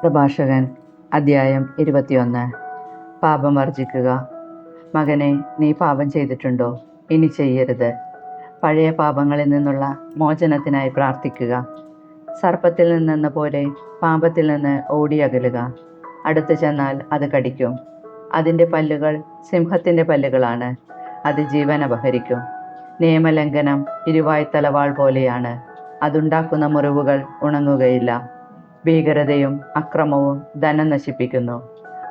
പ്രഭാഷകൻ അധ്യായം 21. പാപം വർജിക്കുക. മകനെ, നീ പാപം ചെയ്തിട്ടുണ്ടോ? ഇനി ചെയ്യരുത്. പഴയ പാപങ്ങളിൽ നിന്നുള്ള മോചനത്തിനായി പ്രാർത്ഥിക്കുക. സർപ്പത്തിൽ നിന്നെന്ന പോലെ പാപത്തിൽ നിന്ന് ഓടിയകലുക. അടുത്തു ചെന്നാൽ അത് കടിക്കും. അതിൻ്റെ പല്ലുകൾ സിംഹത്തിൻ്റെ പല്ലുകളാണ്. അത് ജീവൻ അപഹരിക്കും. നിയമലംഘനം ഇരുവായ്ത്തലവാൾ പോലെയാണ്. അതുണ്ടാക്കുന്ന മുറിവുകൾ ഉണങ്ങുകയില്ല. ഭീകരതയും അക്രമവും ധനം നശിപ്പിക്കുന്നു.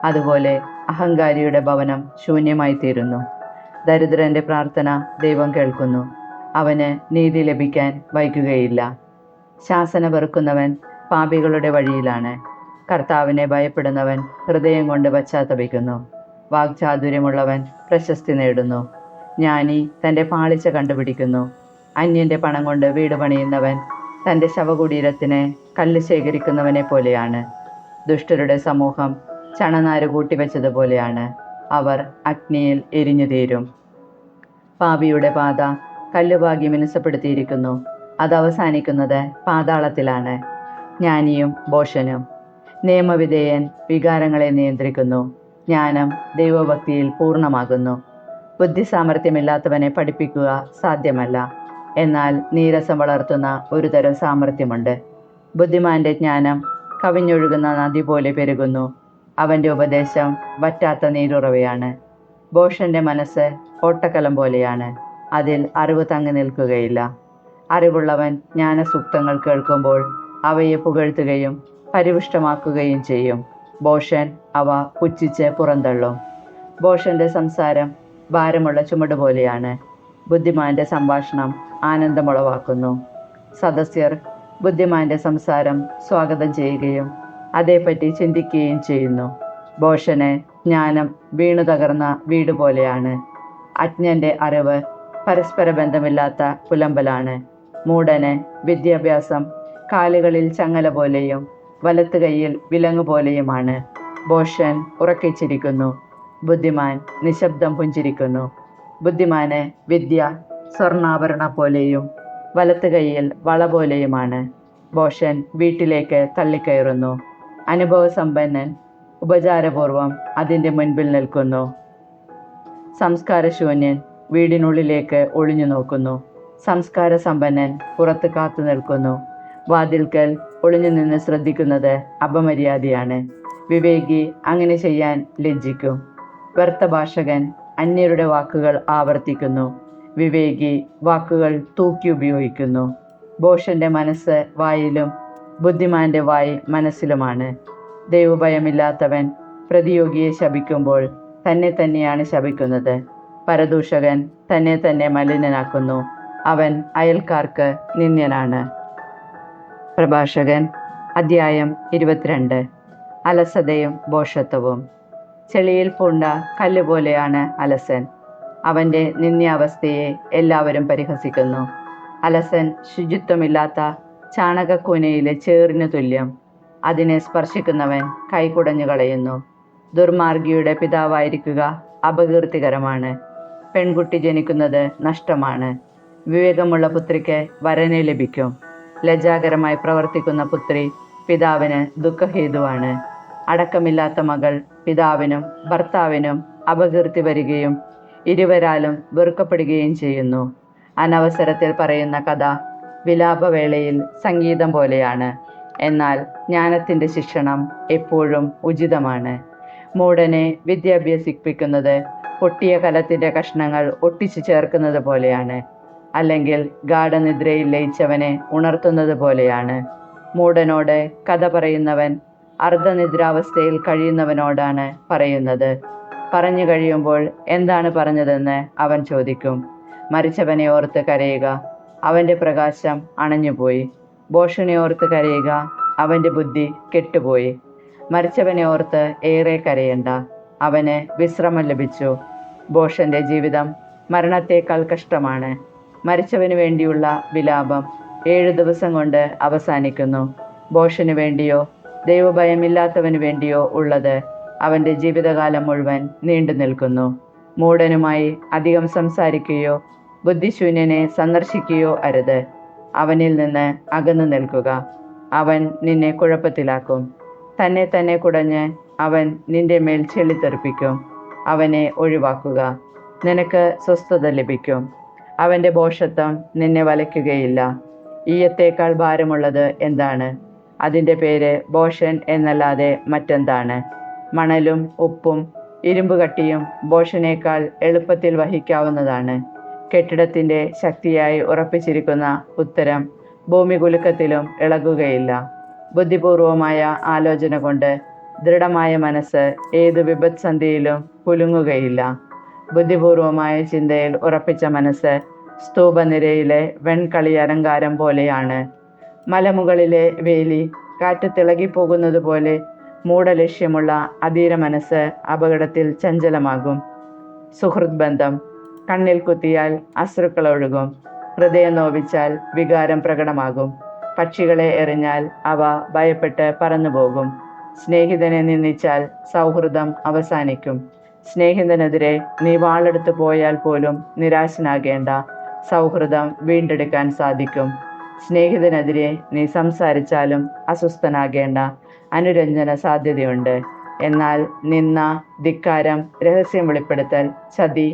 അതുപോലെ അഹങ്കാരിയുടെ ഭവനം ശൂന്യമായി തീരുന്നു. ദരിദ്രന്റെ പ്രാർത്ഥന ദൈവം കേൾക്കുന്നു. അവന് നീതി ലഭിക്കാൻ വൈകുകയില്ല. ശാസന വെറുക്കുന്നവൻ പാപികളുടെ വഴിയിലാണ്. കർത്താവിനെ ഭയപ്പെടുന്നവൻ ഹൃദയം കൊണ്ട് പശ്ചാത്തപിക്കുന്നു. വാക്ചാതുര്യമുള്ളവൻ പ്രശസ്തി നേടുന്നു. ജ്ഞാനി തൻ്റെ പാളിച്ച കണ്ടുപിടിക്കുന്നു. അന്യൻ്റെ പണം കൊണ്ട് വീട് പണിയുന്നവൻ തൻ്റെ ശവകുടീരത്തിന് കല്ല് ശേഖരിക്കുന്നവനെ പോലെയാണ്. ദുഷ്ടരുടെ സമൂഹം ചണനാര് കൂട്ടിവെച്ചതുപോലെയാണ്. അവർ അഗ്നിയിൽ എരിഞ്ഞു തീരും. പാപിയുടെ പാത കല്ലുപാകി മിനുസപ്പെടുത്തിയിരിക്കുന്നു. അത് അവസാനിക്കുന്നത് പാതാളത്തിലാണ്. ജ്ഞാനിയും ഭോഷനും. നിയമവിധേയൻ വികാരങ്ങളെ നിയന്ത്രിക്കുന്നു. ജ്ഞാനം ദൈവഭക്തിയിൽ പൂർണ്ണമാകുന്നു. ബുദ്ധിസാമർഥ്യമില്ലാത്തവനെ പഠിപ്പിക്കുക സാധ്യമല്ല. എന്നാൽ നീരസം വളർത്തുന്ന ഒരു തരം സാമർഥ്യമുണ്ട്. ബുദ്ധിമാന്റെ ജ്ഞാനം കവിഞ്ഞൊഴുകുന്ന നദി പോലെ പെരുകുന്നു. അവൻ്റെ ഉപദേശം വറ്റാത്ത നീരുറവയാണ്. ഭോഷന്റെ മനസ്സ് ഓട്ടക്കലം പോലെയാണ്. അതിൽ അറിവ് തങ്ങി നിൽക്കുകയില്ല. അറിവുള്ളവൻ ജ്ഞാനസൂക്തങ്ങൾ കേൾക്കുമ്പോൾ അവയെ പുകഴ്ത്തുകയും പരിപുഷ്ടമാക്കുകയും ചെയ്യും. ഭോഷൻ അവ പുച്ഛിച്ച് പുറന്തള്ളും. ഭോഷന്റെ സംസാരം ഭാരമുള്ള ചുമട് പോലെയാണ്. ബുദ്ധിമാന്റെ സംഭാഷണം ആനന്ദമുളവാക്കുന്നു. സദസ്യർ ബുദ്ധിമാന്റെ സംസാരം സ്വാഗതം ചെയ്യുകയും അതേപ്പറ്റി ചിന്തിക്കുകയും ചെയ്യുന്നു. ഭോഷന് ജ്ഞാനം വീണു തകർന്ന വീട് പോലെയാണ്. അജ്ഞന്റെ അറിവ് പരസ്പര ബന്ധമില്ലാത്ത പുലമ്പലാണ്. മൂഢന് വിദ്യാഭ്യാസം കാലുകളിൽ ചങ്ങല പോലെയും വലത്ത് കൈയിൽ വിലങ്ങ് പോലെയുമാണ്. ഭോഷൻ ഉറക്കിച്ചിരിക്കുന്നു. ബുദ്ധിമാൻ നിശബ്ദം പുഞ്ചിരിക്കുന്നു. ബുദ്ധിമാന് വിദ്യ സ്വർണ്ണാഭരണ പോലെയും വലത്ത് കൈയിൽ വള പോലെയുമാണ്. ഭോഷൻ വീട്ടിലേക്ക് തള്ളിക്കയറുന്നു. അനുഭവസമ്പന്നൻ ഉപചാരപൂർവം അതിൻ്റെ മുൻപിൽ നിൽക്കുന്നു. സംസ്കാരശൂന്യൻ വീടിനുള്ളിലേക്ക് ഒളിഞ്ഞു നോക്കുന്നു. സംസ്കാര സമ്പന്നൻ പുറത്ത് കാത്തു നിൽക്കുന്നു. വാതിൽക്കൽ ഒളിഞ്ഞു നിന്ന് ശ്രദ്ധിക്കുന്നത് അപമര്യാദയാണ്. വിവേകി അങ്ങനെ ചെയ്യാൻ ലജ്ജിക്കും. വ്യർത്ഥ ഭാഷകൻ അന്യരുടെ വാക്കുകൾ ആവർത്തിക്കുന്നു. വിവേകി വാക്കുകൾ തൂക്കി ഉപയോഗിക്കുന്നു. ഭോഷന്റെ മനസ്സ് വായിലും ബുദ്ധിമാന്റെ വായ് മനസ്സിലുമാണ്. ദൈവഭയമില്ലാത്തവൻ പ്രതിയോഗിയെ ശപിക്കുമ്പോൾ തന്നെ തന്നെയാണ് ശപിക്കുന്നത്. പരദൂഷകൻ തന്നെ തന്നെ മലിനനാക്കുന്നു. അവൻ അയൽക്കാർക്ക് നിന്ദ്യനാണ്. പ്രഭാഷകൻ അധ്യായം 22. അലസതയും ഭോഷത്വവും. ചെളിയിൽ പൂണ്ട കല്ലുപോലെയാണ് അലസൻ. അവൻ്റെ നിന്ദ്യാവസ്ഥയെ എല്ലാവരും പരിഹസിക്കുന്നു. അലസൻ ശുചിത്വമില്ലാത്ത ചാണകക്കൂനയിലെ ചേറിനു തുല്യം. അതിനെ സ്പർശിക്കുന്നവൻ കൈകുടഞ്ഞു കളയുന്നു. ദുർമാർഗിയുടെ പിതാവായിരിക്കുക അപകീർത്തികരമാണ്. പെൺകുട്ടി ജനിക്കുന്നത് നഷ്ടമാണ്. വിവേകമുള്ള പുത്രിക്ക് വരനെ ലഭിക്കും. ലജ്ജാകരമായി പ്രവർത്തിക്കുന്ന പുത്രി പിതാവിന് ദുഃഖഹേതുവാണ്. അടക്കമില്ലാത്ത മകൾ പിതാവിനും ഭർത്താവിനും അപകീർത്തി വരികയും ഇരുവരാലും വെറുക്കപ്പെടുകയും ചെയ്യുന്നു. അനവസരത്തിൽ പറയുന്ന കഥ വിലാപവേളയിൽ സംഗീതം പോലെയാണ്. എന്നാൽ ജ്ഞാനത്തിൻ്റെ ശിക്ഷണം എപ്പോഴും ഉചിതമാണ്. മൂഢനെ വിദ്യാഭ്യസിപ്പിക്കുന്നത് പൊട്ടിയ കലത്തിൻ്റെ കഷ്ണങ്ങൾ ഒട്ടിച്ചു ചേർക്കുന്നത് പോലെയാണ്. അല്ലെങ്കിൽ ഗാഠനിദ്രയിൽ ലയിച്ചവനെ ഉണർത്തുന്നത് പോലെയാണ്. മൂഢനോട് കഥ പറയുന്നവൻ അർദ്ധനിദ്രാവസ്ഥയിൽ കഴിയുന്നവനോടാണ് പറയുന്നത്. പറഞ്ഞു കഴിയുമ്പോൾ എന്താണ് പറഞ്ഞതെന്ന് അവൻ ചോദിക്കും. മരിച്ചവനെ ഓർത്ത് കരയുക, അവൻ്റെ പ്രകാശം അണഞ്ഞുപോയി. ഭോഷനെ ഓർത്ത് കരയുക, അവൻ്റെ ബുദ്ധി കെട്ടുപോയി. മരിച്ചവനെ ഓർത്ത് ഏറെ കരയണ്ട, അവന് വിശ്രമം ലഭിച്ചു. ഭോഷന്റെ ജീവിതം മരണത്തേക്കാൾ കഷ്ടമാണ്. മരിച്ചവന് വേണ്ടിയുള്ള വിലാപം 7 ദിവസം കൊണ്ട് അവസാനിക്കുന്നു. ഭോഷന് വേണ്ടിയോ ദൈവഭയമില്ലാത്തവന് വേണ്ടിയോ ഉള്ളത് അവൻ്റെ ജീവിതകാലം മുഴുവൻ നീണ്ടു നിൽക്കുന്നു. മൂഢനുമായി അധികം സംസാരിക്കുകയോ ബുദ്ധിശൂന്യനെ സന്ദർശിക്കുകയോ അരുത്. അവനിൽ നിന്ന് അകന്നു നിൽക്കുക. അവൻ നിന്നെ കുഴപ്പത്തിലാക്കും. തന്നെ തന്നെ കുടഞ്ഞ് അവൻ നിന്റെ മേൽ ചെളിത്തെറിപ്പിക്കും. അവനെ ഒഴിവാക്കുക, നിനക്ക് സ്വസ്ഥത ലഭിക്കും. അവൻ്റെ ഭോഷത്വം നിന്നെ വലയ്ക്കുകയില്ല. ഈയത്തേക്കാൾ ഭാരമുള്ളത് എന്താണ്? അതിൻ്റെ പേര് ഭോഷൻ എന്നല്ലാതെ മറ്റെന്താണ്? മണലും ഉപ്പും ഇരുമ്പ് കട്ടിയും ഭോഷനേക്കാൾ എളുപ്പത്തിൽ വഹിക്കാവുന്നതാണ്. കെട്ടിടത്തിൻ്റെ ശക്തിയായി ഉറപ്പിച്ചിരിക്കുന്ന ഉത്തരം ഭൂമി കുലുക്കത്തിലും ഇളകുകയില്ല. ബുദ്ധിപൂർവമായ ആലോചന കൊണ്ട് ദൃഢമായ മനസ്സ് ഏതു വിപത്സന്ധിയിലും കുലുങ്ങുകയില്ല. ബുദ്ധിപൂർവമായ ചിന്തയിൽ ഉറപ്പിച്ച മനസ്സ് സ്തൂപനിരയിലെ വെൺകളി അലങ്കാരം പോലെയാണ്. മലമുകളിലെ വേലി കാറ്റ് തിളകിപ്പോകുന്നത് പോലെ മൂഢലക്ഷ്യമുള്ള അധീര മനസ്സ് അപകടത്തിൽ ചഞ്ചലമാകും. സുഹൃത് ബന്ധം കണ്ണിൽ കുത്തിയാൽ അശ്രുക്കൾ ഒഴുകും. ഹൃദയം നോവിച്ചാൽ വികാരം പ്രകടമാകും. പക്ഷികളെ എറിഞ്ഞാൽ അവ ഭയപ്പെട്ട് പറന്നുപോകും. സ്നേഹിതനെ നിന്ദിച്ചാൽ സൗഹൃദം അവസാനിക്കും. സ്നേഹിതനെതിരെ നീ വാളെടുത്ത് പോയാൽ പോലും നിരാശനാകേണ്ട, സൗഹൃദം വീണ്ടെടുക്കാൻ സാധിക്കും. സ്നേഹിതനെതിരെ നീ സംസാരിച്ചാലും അസ്വസ്ഥനാകേണ്ട, അനുരഞ്ജന സാധ്യതയുണ്ട്. എന്നാൽ നിന്ന, ധിക്കാരം, രഹസ്യം വെളിപ്പെടുത്തൽ, ചതി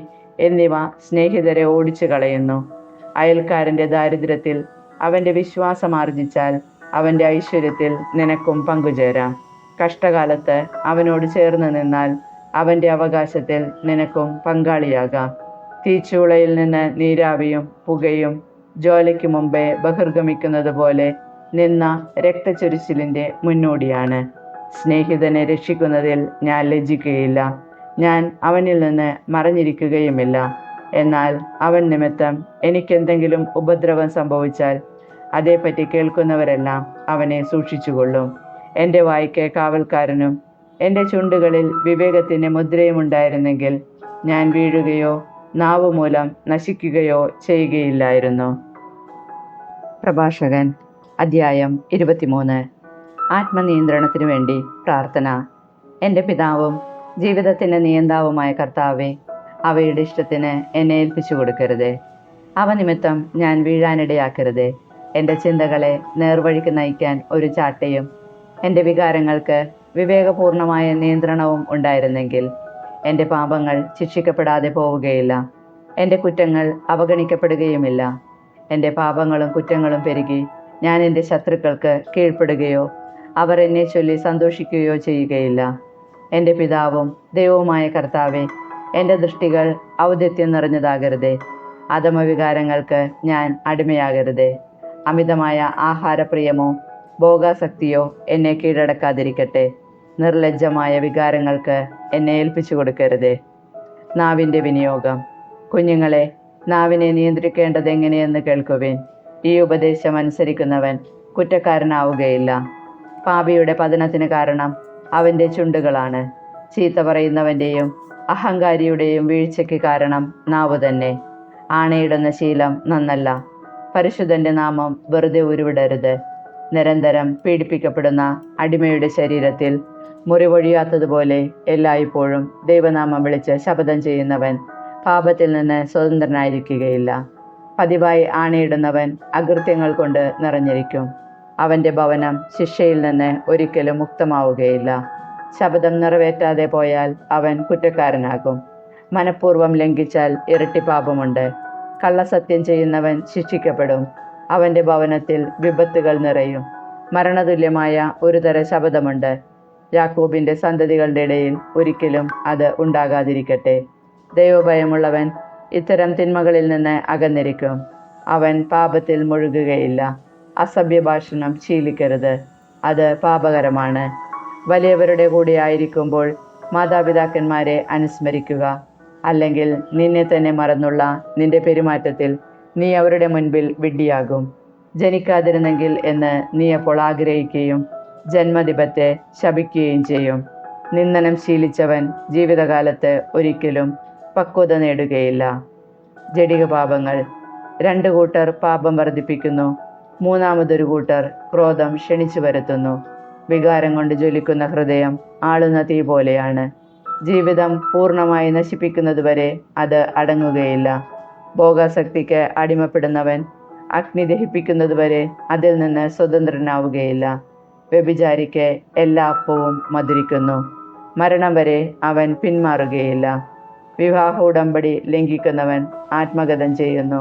എന്നിവ സ്നേഹിതരെ ഓടിച്ചു കളയുന്നു. അയൽക്കാരൻ്റെ ദാരിദ്ര്യത്തിൽ അവൻ്റെ വിശ്വാസം ആർജിച്ചാൽ അവൻ്റെ ഐശ്വര്യത്തിൽ നിനക്കും പങ്കുചേരാം. കഷ്ടകാലത്ത് അവനോട് ചേർന്ന് നിന്നാൽ അവൻ്റെ അവകാശത്തിൽ നിനക്കും പങ്കാളിയാകാം. തീച്ചൂളയിൽ നിന്ന് നീരാവിയും പുകയും ജ്വാലയ്ക്ക് മുമ്പേ ബഹിർഗമിക്കുന്നത് പോലെ നിന്ന രക്തച്ചൊരിച്ചിലിൻ്റെ മുന്നോടിയാണ്. സ്നേഹിതനെ രക്ഷിക്കുന്നതിൽ ഞാൻ ലജ്ജിക്കുകയില്ല. ഞാൻ അവനിൽ നിന്ന് മറഞ്ഞിരിക്കുകയുമില്ല. എന്നാൽ അവൻ നിമിത്തം എനിക്കെന്തെങ്കിലും ഉപദ്രവം സംഭവിച്ചാൽ അതേപ്പറ്റി കേൾക്കുന്നവരെല്ലാം അവനെ സൂക്ഷിച്ചുകൊള്ളും. എൻ്റെ വായ്ക്ക് കാവൽക്കാരനും എൻ്റെ ചുണ്ടുകളിൽ വിവേകത്തിൻ്റെ മുദ്രയും ഉണ്ടായിരുന്നെങ്കിൽ ഞാൻ വീഴുകയോ നാവ് മൂലം നശിക്കുകയോ ചെയ്യുകയില്ലായിരുന്നു. പ്രഭാഷകൻ അധ്യായം 23. ആത്മനിയന്ത്രണത്തിനു വേണ്ടി പ്രാർത്ഥന. എൻ്റെ പിതാവും ജീവിതത്തിൻ്റെ നിയന്താവുമായ കർത്താവേ, അവയുടെ ഇഷ്ടത്തിന് എന്നെ ഏൽപ്പിച്ചു കൊടുക്കരുതേ. അവ നിമിത്തം ഞാൻ വീഴാനിടയാക്കരുതേ. എൻ്റെ ചിന്തകളെ നേർവഴിക്ക് നയിക്കാൻ ഒരു ചാട്ടയും എൻ്റെ വികാരങ്ങൾക്ക് വിവേകപൂർണമായ നിയന്ത്രണവും ഉണ്ടായിരുന്നെങ്കിൽ എൻ്റെ പാപങ്ങൾ ശിക്ഷിക്കപ്പെടാതെ പോവുകയില്ല. എൻ്റെ കുറ്റങ്ങൾ അവഗണിക്കപ്പെടുകയുമില്ല. എൻ്റെ പാപങ്ങളും കുറ്റങ്ങളും പെരുകി ഞാൻ എൻ്റെ ശത്രുക്കൾക്ക് കീഴ്പ്പെടുകയോ അവർ എന്നെ ചൊല്ലി സന്തോഷിക്കുകയോ ചെയ്യുകയില്ല. എൻ്റെ പിതാവും ദൈവവുമായ കർത്താവേ, എൻ്റെ ദൃഷ്ടികൾ ഔദത്യം നിറഞ്ഞതാകരുതേ. അധമവികാരങ്ങൾക്ക് ഞാൻ അടിമയാകരുതേ. അമിതമായ ആഹാരപ്രിയമോ ഭോഗാസക്തിയോ എന്നെ കീഴടക്കാതിരിക്കട്ടെ. നിർലജ്ജമായ വികാരങ്ങൾക്ക് എന്നെ ഏൽപ്പിച്ചു കൊടുക്കരുതേ. നാവിൻ്റെ വിനിയോഗം. കുഞ്ഞുങ്ങളെ, നാവിനെ നിയന്ത്രിക്കേണ്ടത് എങ്ങനെയെന്ന് കേൾക്കുവിൻ. ഈ ഉപദേശം അനുസരിക്കുന്നവൻ കുറ്റക്കാരനാവുകയില്ല. പാപിയുടെ പതനത്തിന് കാരണം അവൻ്റെ ചുണ്ടുകളാണ്. ചീത്ത പറയുന്നവൻ്റെയും അഹങ്കാരിയുടെയും വീഴ്ചയ്ക്ക് കാരണം നാവ് തന്നെ. ആണയിടുന്ന ശീലം നന്നല്ല. പരിശുദ്ധൻ്റെ നാമം വെറുതെ ഉരുവിടരുത്. നിരന്തരം പീഡിപ്പിക്കപ്പെടുന്ന അടിമയുടെ ശരീരത്തിൽ മുറിവൊഴിയാത്തതുപോലെ എല്ലായ്പ്പോഴും ദൈവനാമം വിളിച്ച് ശപഥം ചെയ്യുന്നവൻ പാപത്തിൽ നിന്ന് സ്വതന്ത്രനായിരിക്കുകയില്ല. പതിവായി ആണയിടുന്നവൻ അകൃത്യങ്ങൾ കൊണ്ട് നിറഞ്ഞിരിക്കും. അവൻ്റെ ഭവനം ശിക്ഷയിൽ നിന്ന് ഒരിക്കലും മുക്തമാവുകയില്ല. ശപഥം നിറവേറ്റാതെ പോയാൽ അവൻ കുറ്റക്കാരനാകും. മനഃപൂർവ്വം ലംഘിച്ചാൽ ഇരട്ടി പാപമുണ്ട്. കള്ളസത്യം ചെയ്യുന്നവൻ ശിക്ഷിക്കപ്പെടും. അവൻ്റെ ഭവനത്തിൽ വിപത്തുകൾ നിറയും. മരണതുല്യമായ ഒരു തരം ശപഥമുണ്ട്. യാക്കോബിൻ്റെ സന്തതികളുടെ ഇടയിൽ ഒരിക്കലും അത് ഉണ്ടാകാതിരിക്കട്ടെ. ദൈവഭയമുള്ളവൻ ഇത്തരം തിന്മകളിൽ നിന്ന് അകന്നിരിക്കും. അവൻ പാപത്തിൽ മുഴുകുകയില്ല. അസഭ്യഭാഷണം ശീലിക്കരുത്, അത് പാപകരമാണ്. വലിയവരുടെ കൂടെ ആയിരിക്കുമ്പോൾ മാതാപിതാക്കന്മാരെ അനുസ്മരിക്കുക. അല്ലെങ്കിൽ നിന്നെ തന്നെ മറന്നുള്ള നിന്റെ പെരുമാറ്റത്തിൽ നീ അവരുടെ മുൻപിൽ വിഡ്ഢിയാകും. ജനിക്കാതിരുന്നെങ്കിൽ എന്ന് നീ അപ്പോൾ ആഗ്രഹിക്കുകയും ജന്മദിപത്തെ ശപിക്കുകയും ചെയ്യും. നിന്ദനം ശീലിച്ചവൻ ജീവിതകാലത്ത് ഒരിക്കലും പക്വത നേടുകയില്ല. ജഡിക പാപങ്ങൾ. 2 കൂട്ടർ പാപം വർദ്ധിപ്പിക്കുന്നു. മൂന്നാമതൊരു കൂട്ടർ ക്രോധം ക്ഷണിച്ചു വരുത്തുന്നു. വികാരം കൊണ്ട് ജ്വലിക്കുന്ന ഹൃദയം ആളുന്ന തീ പോലെയാണ്. ജീവിതം പൂർണ്ണമായി നശിപ്പിക്കുന്നതുവരെ അത് അടങ്ങുകയില്ല. ഭോഗാസക്തിക്ക് അടിമപ്പെടുന്നവൻ അഗ്നി ദഹിപ്പിക്കുന്നതുവരെ അതിൽ നിന്ന് സ്വതന്ത്രനാവുകയില്ല. വ്യഭിചാരിക്ക് എല്ലാ അപ്പവും മധുരിക്കുന്നു. മരണം വരെ അവൻ പിന്മാറുകയില്ല. വിവാഹ ഉടമ്പടി ലംഘിക്കുന്നവൻ ആത്മഗതം ചെയ്യുന്നു.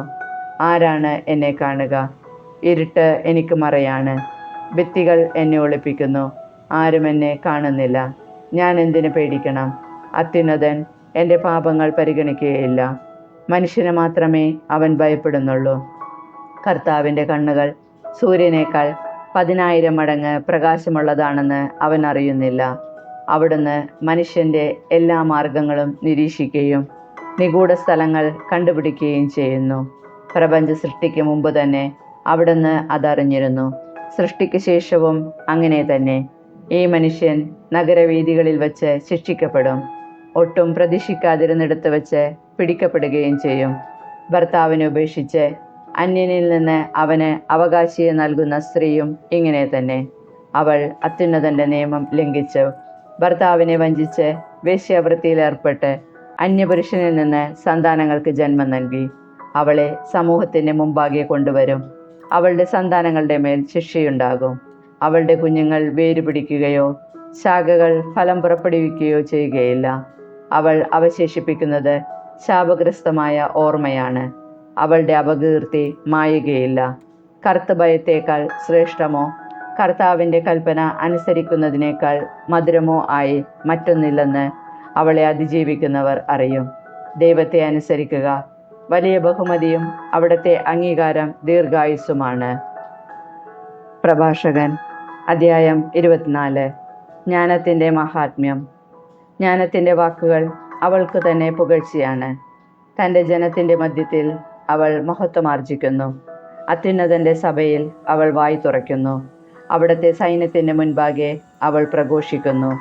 ആരാണ് എന്നെ കാണുക? ഇരുട്ട് എനിക്ക് മറയാണ്. ഭിത്തികൾ എന്നെ ഒളിപ്പിക്കുന്നു. ആരും എന്നെ കാണുന്നില്ല. ഞാൻ എന്തിനു പേടിക്കണം? അത്യുന്നതൻ എൻ്റെ പാപങ്ങൾ പരിഗണിക്കുകയില്ല. മനുഷ്യനെ മാത്രമേ അവൻ ഭയപ്പെടുന്നുള്ളൂ. കർത്താവിൻ്റെ കണ്ണുകൾ സൂര്യനേക്കാൾ 10,000 മടങ്ങ് പ്രകാശമുള്ളതാണെന്ന് അവൻ അറിയുന്നില്ല. അവിടുന്ന് മനുഷ്യൻ്റെ എല്ലാ മാർഗങ്ങളും നിരീക്ഷിക്കുകയും നിഗൂഢ സ്ഥലങ്ങൾ കണ്ടുപിടിക്കുകയും ചെയ്യുന്നു. പ്രപഞ്ച സൃഷ്ടിക്ക് മുമ്പ് തന്നെ അവിടുന്ന് അതറിഞ്ഞിരുന്നു. സൃഷ്ടിക്ക് ശേഷവും അങ്ങനെ തന്നെ. ഈ മനുഷ്യൻ നഗരവീഥികളിൽ വച്ച് ശിക്ഷിക്കപ്പെടും. ഒട്ടും പ്രതീക്ഷിക്കാതിരുന്നിടത്ത് വച്ച് പിടിക്കപ്പെടുകയും ചെയ്യും. ഭർത്താവിനെ ഉപേക്ഷിച്ച് അന്യനിൽ നിന്ന് അവന് അവകാശിയെ നൽകുന്ന സ്ത്രീയും ഇങ്ങനെ തന്നെ. അവൾ അത്യുന്നതൻ്റെ നിയമം ലംഘിച്ചു ഭർത്താവിനെ വഞ്ചിച്ച് വേശ്യാവൃത്തിയിലേർപ്പെട്ട് അന്യപുരുഷനിൽ നിന്ന് സന്താനങ്ങൾക്ക് ജന്മം നൽകി. അവളെ സമൂഹത്തിൻ്റെ മുമ്പാകെ കൊണ്ടുവരും. അവളുടെ സന്താനങ്ങളുടെ മേൽ ശിക്ഷയുണ്ടാകും. അവളുടെ കുഞ്ഞുങ്ങൾ വേരുപിടിക്കുകയോ ശാഖകൾ ഫലം പുറപ്പെടുവിക്കുകയോ ചെയ്യുകയില്ല. അവൾ അവശേഷിപ്പിക്കുന്നത് ശാപഗ്രസ്തമായ ഓർമ്മയാണ്. അവളുടെ അപകീർത്തി മായുകയില്ല. കറുത്ത ഭയത്തേക്കാൾ ശ്രേഷ്ഠമോ കർത്താവിൻ്റെ കൽപ്പന അനുസരിക്കുന്നതിനേക്കാൾ മധുരമോ ആയി മറ്റൊന്നില്ലെന്ന് അവളെ അതിജീവിക്കുന്നവർ അറിയും. ദൈവത്തെ അനുസരിക്കുക വലിയ ബഹുമതിയും അവിടുത്തെ അംഗീകാരം ദീർഘായുസ്സുമാണ്. പ്രഭാഷകൻ അധ്യായം 24. ജ്ഞാനത്തിൻ്റെ മഹാത്മ്യം. ജ്ഞാനത്തിൻ്റെ വാക്കുകൾ അവൾക്ക് തന്നെ പുകഴ്ചയാണ്. തൻ്റെ ജനത്തിൻ്റെ മധ്യത്തിൽ അവൾ മഹത്വമാർജിക്കുന്നു. അത്യുന്നതൻ്റെ സഭയിൽ അവൾ വായി തുറക്കുന്നു. അവിടുത്തെ സൈന്യത്തിൻ്റെ മുൻപാകെ അവൾ പ്രഘോഷിക്കുന്നു.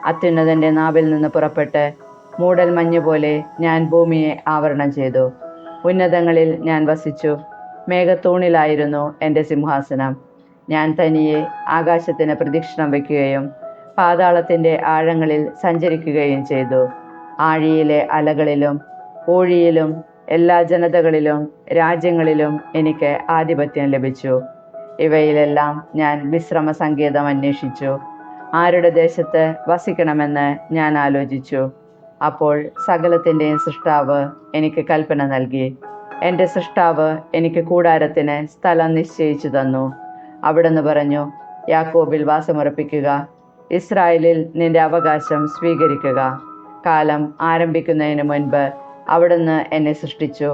അത്യുന്നതൻ്റെ നാവിൽ നിന്ന് പുറപ്പെട്ട് മൂടൽ മഞ്ഞുപോലെ ഞാൻ ഭൂമിയെ ആവരണം ചെയ്തു. ഉന്നതങ്ങളിൽ ഞാൻ വസിച്ചു. മേഘത്തൂണിലായിരുന്നു എൻ്റെ സിംഹാസനം. ഞാൻ തനിയെ ആകാശത്തിന് പ്രദക്ഷിണം വയ്ക്കുകയും പാതാളത്തിൻ്റെ ആഴങ്ങളിൽ സഞ്ചരിക്കുകയും ചെയ്തു. ആഴിയിലെ അലകളിലും ഊഴിയിലും എല്ലാ ജനതകളിലും രാജ്യങ്ങളിലും എനിക്ക് ആധിപത്യം ലഭിച്ചു. ഇവയിലെല്ലാം ഞാൻ വിശ്രമ സങ്കേതം അന്വേഷിച്ചു. ആരുടെ ദേശത്ത് വസിക്കണമെന്ന് ഞാൻ ആലോചിച്ചു. അപ്പോൾ സകലത്തിൻ്റെയും സൃഷ്ടാവ് എനിക്ക് കൽപ്പന നൽകി. എൻ്റെ സൃഷ്ടാവ് എനിക്ക് കൂടാരത്തിന് സ്ഥലം നിശ്ചയിച്ചു തന്നു. അവിടുന്ന് പറഞ്ഞു, യാക്കോബിൽ വാസമുറപ്പിക്കുക, ഇസ്രായേലിൽ നിന്റെ അവകാശം സ്വീകരിക്കുക. കാലം ആരംഭിക്കുന്നതിന് മുൻപ് അവിടുന്ന് എന്നെ സൃഷ്ടിച്ചു.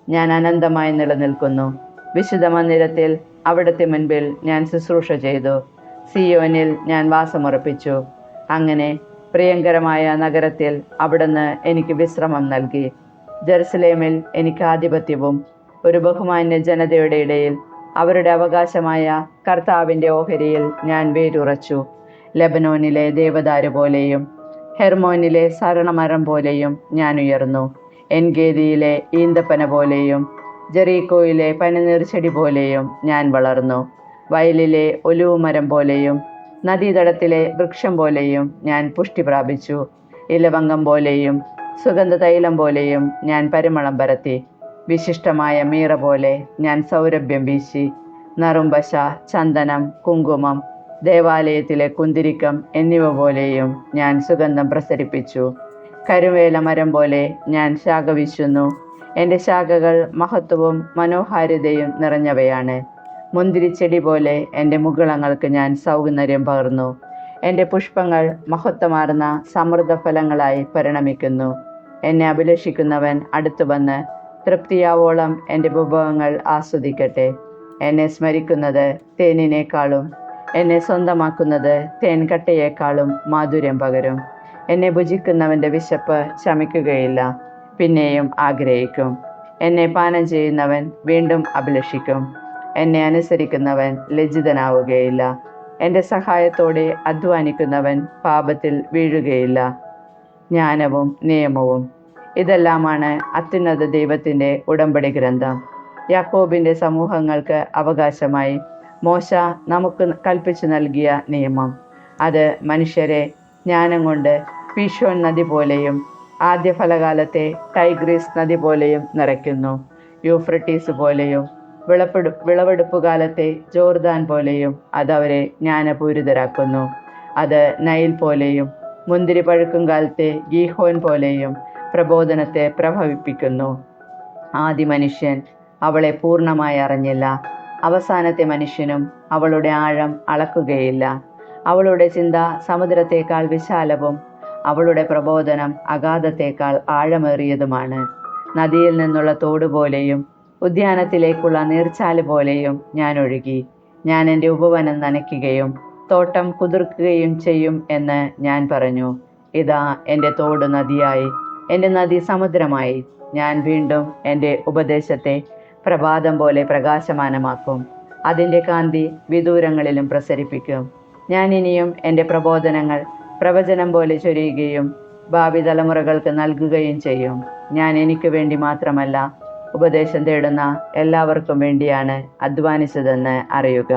ഞാൻ അനന്തമായി നിലനിൽക്കുന്നു. വിശുദ്ധ മന്ദിരത്തിൽ അവിടുത്തെ മുൻപിൽ ഞാൻ ശുശ്രൂഷ ചെയ്തു. സിയോനിൽ ഞാൻ വാസമുറപ്പിച്ചു. അങ്ങനെ പ്രിയങ്കരമായ നഗരത്തിൽ അവിടുന്ന് എനിക്ക് വിശ്രമം നൽകി. ജെറുസലേമിൽ എനിക്ക് ആധിപത്യവും ഒരു ബഹുമാന്യ ജനതയുടെ ഇടയിൽ അവരുടെ അവകാശമായ കർത്താവിൻ്റെ ഓഹരിയിൽ ഞാൻ വേരുറച്ചു. ലെബനോനിലെ ദേവദാരു പോലെയും ഹെർമോനിലെ സരളമരം പോലെയും ഞാൻ ഉയർന്നു. എൻഗേദിയിലെ ഈന്തപ്പന പോലെയും ജെറീക്കോയിലെ പനിനീർച്ചെടി പോലെയും ഞാൻ വളർന്നു. വയലിലെ ഒലിവുമരം പോലെയും നദീതടത്തിലെ വൃക്ഷം പോലെയും ഞാൻ പുഷ്ടി പ്രാപിച്ചു. ഇലവങ്കം പോലെയും സുഗന്ധ തൈലം പോലെയും ഞാൻ പരിമളം പരത്തി. വിശിഷ്ടമായ മീറ പോലെ ഞാൻ സൗരഭ്യം വീശി. നറുംപശ, ചന്ദനം, കുങ്കുമം, ദേവാലയത്തിലെ കുന്തിരിക്കം എന്നിവ പോലെയും ഞാൻ സുഗന്ധം പ്രസരിപ്പിച്ചു. കരുവേല മരം പോലെ ഞാൻ ശാഖ വീശുന്നു. എൻ്റെ ശാഖകൾ മഹത്വവും മനോഹാരിതയും നിറഞ്ഞവയാണ്. മുന്തിരിച്ചെടി പോലെ എൻ്റെ മുകുളങ്ങൾക്ക് ഞാൻ സൗന്ദര്യം പകർന്നു. എൻ്റെ പുഷ്പങ്ങൾ മഹത്വമാർന്ന സമൃദ്ധ ഫലങ്ങളായി പരിണമിക്കുന്നു. എന്നെ അഭിലഷിക്കുന്നവൻ അടുത്തു വന്ന് തൃപ്തിയാവോളം എൻ്റെ വിഭവങ്ങൾ ആസ്വദിക്കട്ടെ. എന്നെ സ്മരിക്കുന്നത് തേനിനേക്കാളും എന്നെ സ്വന്തമാക്കുന്നത് തേൻകട്ടയേക്കാളും മാധുര്യം പകരും. എന്നെ ഭുജിക്കുന്നവൻ്റെ വിശപ്പ് ശമിക്കുകയില്ല, പിന്നെയും ആഗ്രഹിക്കും. എന്നെ പാനം ചെയ്യുന്നവൻ വീണ്ടും അഭിലഷിക്കും. എന്നെ അനുസരിക്കുന്നവൻ ലജ്ജിതനാവുകയില്ല. എൻ്റെ സഹായത്തോടെ അധ്വാനിക്കുന്നവൻ പാപത്തിൽ വീഴുകയില്ല. ജ്ഞാനവും നിയമവും ഇതെല്ലാമാണ് അത്യുന്നത ദൈവത്തിൻ്റെ ഉടമ്പടി ഗ്രന്ഥം. യാക്കോബിൻ്റെ സമൂഹങ്ങൾക്ക് അവകാശമായി മോശ നമുക്ക് കൽപ്പിച്ചു നൽകിയ നിയമം. അത് മനുഷ്യരെ ജ്ഞാനം കൊണ്ട് പീഷോൻ നദി പോലെയും ആദ്യ ഫലകാലത്തെ ടൈഗ്രീസ് നദി പോലെയും നിറയ്ക്കുന്നു. യൂഫ്രട്ടീസ് പോലെയും വിളവെടുപ്പ് കാലത്തെ ജോർദാൻ പോലെയും അതവരെ ജ്ഞാനപൂരിതരാക്കുന്നു. അത് നൈൽ പോലെയും മുന്തിരി പഴുക്കും കാലത്തെ ഗീഹോൻ പോലെയും പ്രബോധനത്തെ പ്രഭവിപ്പിക്കുന്നു. ആദി മനുഷ്യൻ അവളെ പൂർണ്ണമായി അറിഞ്ഞില്ല, അവസാനത്തെ മനുഷ്യനും അവളുടെ ആഴം അളക്കുകയില്ല. അവളുടെ ചിന്ത സമുദ്രത്തേക്കാൾ വിശാലവും അവളുടെ പ്രബോധനം അഗാധത്തേക്കാൾ ആഴമേറിയതുമാണ്. നദിയിൽ നിന്നുള്ള തോടുപോലെയും ഉദ്യാനത്തിലേക്കുള്ള നീർച്ചാല് പോലെയും ഞാൻ ഒഴുകി. ഞാൻ എൻ്റെ ഉപവനം നനയ്ക്കുകയും തോട്ടം കുതിർക്കുകയും ചെയ്യും എന്ന് ഞാൻ പറഞ്ഞു. ഇതാ എൻ്റെ തോട് നദിയായി, എൻ്റെ നദി സമുദ്രമായി. ഞാൻ വീണ്ടും എൻ്റെ ഉപദേശത്തെ പ്രഭാതം പോലെ പ്രകാശമാനമാക്കും, അതിൻ്റെ കാന്തി വിദൂരങ്ങളിലും പ്രസരിപ്പിക്കും. ഞാൻ ഇനിയും എൻ്റെ പ്രബോധനങ്ങൾ പ്രവചനം പോലെ ചൊരിയുകയും ഭാവി തലമുറകൾക്ക് നൽകുകയും ചെയ്യും. ഞാൻ എനിക്ക് വേണ്ടി മാത്രമല്ല, ഉപദേശം തേടുന്ന എല്ലാവർക്കും വേണ്ടിയാണ് അധ്വാനിച്ചതെന്ന് അറിയുക.